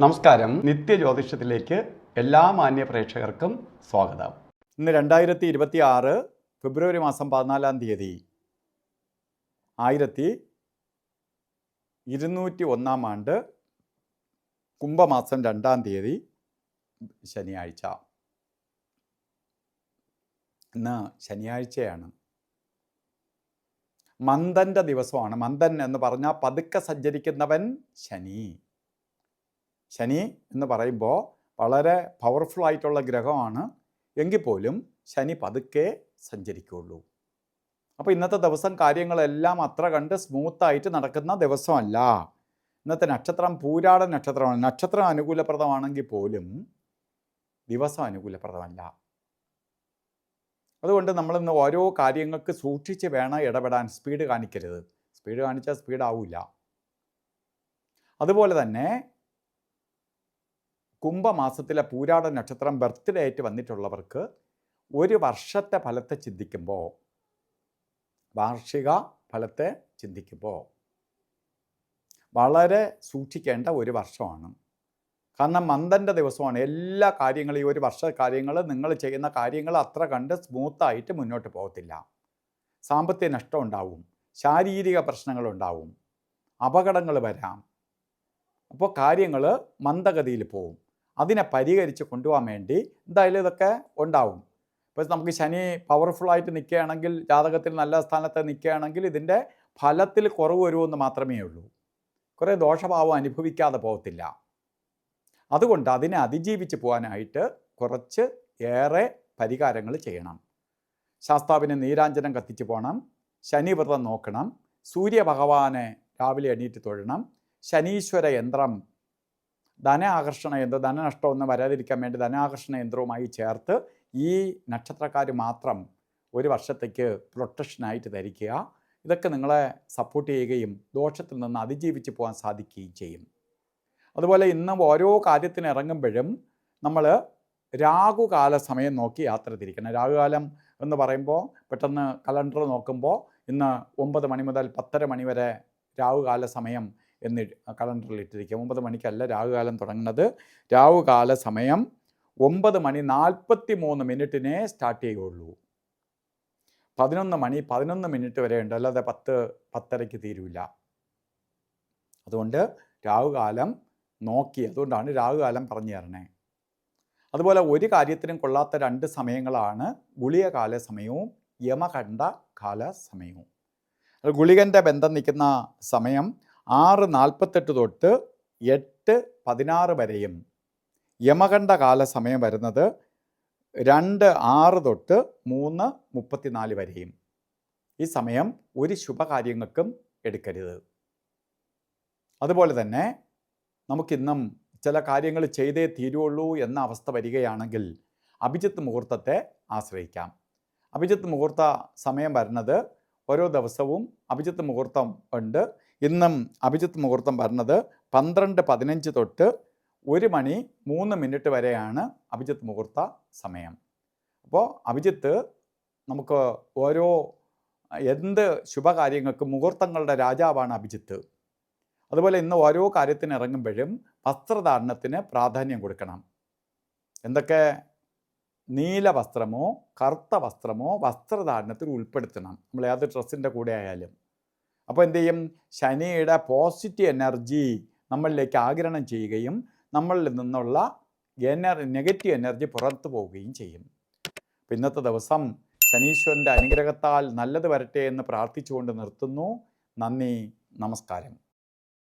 നമസ്കാരം. നിത്യജ്യോതിഷത്തിലേക്ക് എല്ലാ മാന്യ പ്രേക്ഷകർക്കും സ്വാഗതം. ഇന്ന് 2026 ഫെബ്രുവരി മാസം 14 1201 ആണ്ട് കുംഭമാസം 2 ശനിയാഴ്ച. ഇന്ന് ശനിയാഴ്ചയാണ്. മന്ദൻ്റെ ദിവസമാണ്. മന്ദൻ എന്ന് പറഞ്ഞാൽ പതുക്കെ സഞ്ചരിക്കുന്നവൻ ശനി. ശനി എന്ന് പറയുമ്പോൾ വളരെ പവർഫുൾ ആയിട്ടുള്ള ഗ്രഹമാണ്. എങ്കിൽ പോലും ശനി പതുക്കെ സഞ്ചരിക്കുകയുള്ളൂ. അപ്പോൾ ഇന്നത്തെ ദിവസം കാര്യങ്ങളെല്ലാം അത്ര കണ്ട് സ്മൂത്തായിട്ട് നടക്കുന്ന ദിവസമല്ല. ഇന്നത്തെ നക്ഷത്രം പൂരാട നക്ഷത്രമാണ്. നക്ഷത്രം അനുകൂലപ്രദമാണെങ്കിൽ പോലും ദിവസം അനുകൂലപ്രദമല്ല. അതുകൊണ്ട് നമ്മളിന്ന് ഓരോ കാര്യങ്ങൾക്ക് സൂക്ഷിച്ച് വേണം ഇടപെടാൻ. സ്പീഡ് കാണിക്കരുത്. സ്പീഡ് കാണിച്ചാൽ സ്പീഡാവില്ല. അതുപോലെ തന്നെ കുംഭമാസത്തിലെ പൂരാട നക്ഷത്രം ബർത്ത്ഡേ ആയിട്ട് വന്നിട്ടുള്ളവർക്ക് ഒരു വർഷത്തെ ഫലത്തെ ചിന്തിക്കുമ്പോൾ, വാർഷിക ഫലത്തെ ചിന്തിക്കുമ്പോൾ വളരെ സൂക്ഷിക്കേണ്ട ഒരു വർഷമാണ്. കാരണം മന്ദൻ്റെ ദിവസമാണ്. എല്ലാ കാര്യങ്ങളും, ഈ ഒരു വർഷ കാര്യങ്ങൾ, നിങ്ങൾ ചെയ്യുന്ന കാര്യങ്ങൾ അത്ര കണ്ട് സ്മൂത്തായിട്ട് മുന്നോട്ട് പോകത്തില്ല. സാമ്പത്തിക നഷ്ടം ഉണ്ടാവും, ശാരീരിക പ്രശ്നങ്ങളുണ്ടാവും, അപകടങ്ങൾ വരാം. അപ്പോൾ കാര്യങ്ങൾ മന്ദഗതിയിൽ പോവും. അതിനെ പരിഹരിച്ച് കൊണ്ടുപോകാൻ വേണ്ടി എന്തായാലും ഇതൊക്കെ ഉണ്ടാവും. ഇപ്പോൾ നമുക്ക് ശനി പവർഫുള്ളായിട്ട് നിൽക്കുകയാണെങ്കിൽ, ജാതകത്തിൽ നല്ല സ്ഥാനത്ത് നിൽക്കുകയാണെങ്കിൽ ഇതിൻ്റെ ഫലത്തിൽ കുറവ് വരുമെന്ന് മാത്രമേ ഉള്ളൂ. കുറേ ദോഷഭാവം അനുഭവിക്കാതെ പോകത്തില്ല. അതുകൊണ്ട് അതിനെ അതിജീവിച്ച് പോകാനായിട്ട് കുറച്ച് ഏറെ പരിഹാരങ്ങൾ ചെയ്യണം. ശാസ്താവിന് നീരാഞ്ജനം കത്തിച്ച് പോകണം, ശനിവ്രതം നോക്കണം, സൂര്യഭഗവാനെ രാവിലെ എണീറ്റ് തൊഴണം, ശനീശ്വര യന്ത്രം, ധനാകർഷണ യന്ത്രം, ധനനഷ്ടമൊന്നും വരാതിരിക്കാൻ വേണ്ടി ധനാകർഷണ യന്ത്രവുമായി ചേർത്ത് ഈ നക്ഷത്രക്കാർ മാത്രം ഒരു വർഷത്തേക്ക് പ്രൊട്ടക്ഷനായിട്ട് ധരിക്കുക. ഇതൊക്കെ നിങ്ങളെ സപ്പോർട്ട് ചെയ്യുകയും ദോഷത്തിൽ നിന്ന് അതിജീവിച്ച് പോകാൻ സാധിക്കുകയും ചെയ്യും. അതുപോലെ ഇന്ന് ഓരോ കാര്യത്തിന് ഇറങ്ങുമ്പോഴും നമ്മൾ രാഹുകാല സമയം നോക്കി യാത്ര തിരിക്കണം. രാഹുകാലം എന്ന് പറയുമ്പോൾ പെട്ടെന്ന് കലണ്ടർ നോക്കുമ്പോൾ ഇന്ന് 9 മണി മുതൽ 10:30 മണി വരെ രാഹുകാല സമയം എന്ന് കലണ്ടറിൽ ഇട്ടിരിക്കുക. 9 മണിക്കല്ല രാഹുകാലം തുടങ്ങുന്നത്. രാഹുകാല സമയം 9:43 സ്റ്റാർട്ട് ചെയ്യുകയുള്ളൂ. 11 വരെ ഉണ്ട്, അല്ലാതെ 10:30 തീരില്ല. അതുകൊണ്ട് രാഹുകാലം നോക്കി, അതുകൊണ്ടാണ് രാഹുകാലം പറഞ്ഞു തരണേ. അതുപോലെ ഒരു കാര്യത്തിനും കൊള്ളാത്ത 2 സമയങ്ങളാണ് ഗുളികകാല സമയവും യമകണ്ഠ കാല സമയവും. ഗുളികൻ്റെ ബന്ധം നിൽക്കുന്ന സമയം 6:48 തൊട്ട് 8:16 വരെയും, യമകണ്ഠ കാല സമയം വരുന്നത് 2:06 തൊട്ട് 3:34 വരെയും. ഈ സമയം ഒരു ശുഭകാര്യങ്ങൾക്കും എടുക്കരുത്. അതുപോലെ തന്നെ നമുക്കിന്നും ചില കാര്യങ്ങൾ ചെയ്തേ തീരുള്ളൂ എന്ന അവസ്ഥ വരികയാണെങ്കിൽ അഭിജിത്ത് മുഹൂർത്തത്തെ ആശ്രയിക്കാം. അഭിജിത്ത് മുഹൂർത്ത സമയം വരുന്നത് ഓരോ ദിവസവും അഭിജിത്ത് മുഹൂർത്തം ഉണ്ട്. ഇന്നും അഭിജിത്ത് മുഹൂർത്തം വരുന്നത് 12:15 തൊട്ട് 1:03 വരെയാണ് അഭിജിത്ത് മുഹൂർത്ത സമയം. അപ്പോൾ അഭിജിത്ത് നമുക്ക് എന്ത് ശുഭകാര്യങ്ങൾക്കും മുഹൂർത്തങ്ങളുടെ രാജാവാണ് അഭിജിത്ത്. അതുപോലെ ഇന്ന് ഓരോ കാര്യത്തിന് ഇറങ്ങുമ്പോഴും വസ്ത്രധാരണത്തിന് പ്രാധാന്യം കൊടുക്കണം. എന്തൊക്കെ നീല വസ്ത്രമോ കറുത്ത വസ്ത്രമോ വസ്ത്രധാരണത്തിൽ ഉൾപ്പെടുത്തണം, നമ്മൾ ഏത് ഡ്രസ്സിൻ്റെ കൂടെ ആയാലും. അപ്പോൾ എന്ത് ചെയ്യും? ശനിയുടെ പോസിറ്റീവ് എനർജി നമ്മളിലേക്ക് ആഗിരണം ചെയ്യുകയും നമ്മളിൽ നിന്നുള്ള നെഗറ്റീവ് എനർജി പുറത്തു പോവുകയും ചെയ്യും. ഇന്നത്തെ ദിവസം ശനീശ്വരൻ്റെ അനുഗ്രഹത്താൽ നല്ലത് വരട്ടെ എന്ന് പ്രാർത്ഥിച്ചുകൊണ്ട് നിർത്തുന്നു. നന്ദി, നമസ്കാരം.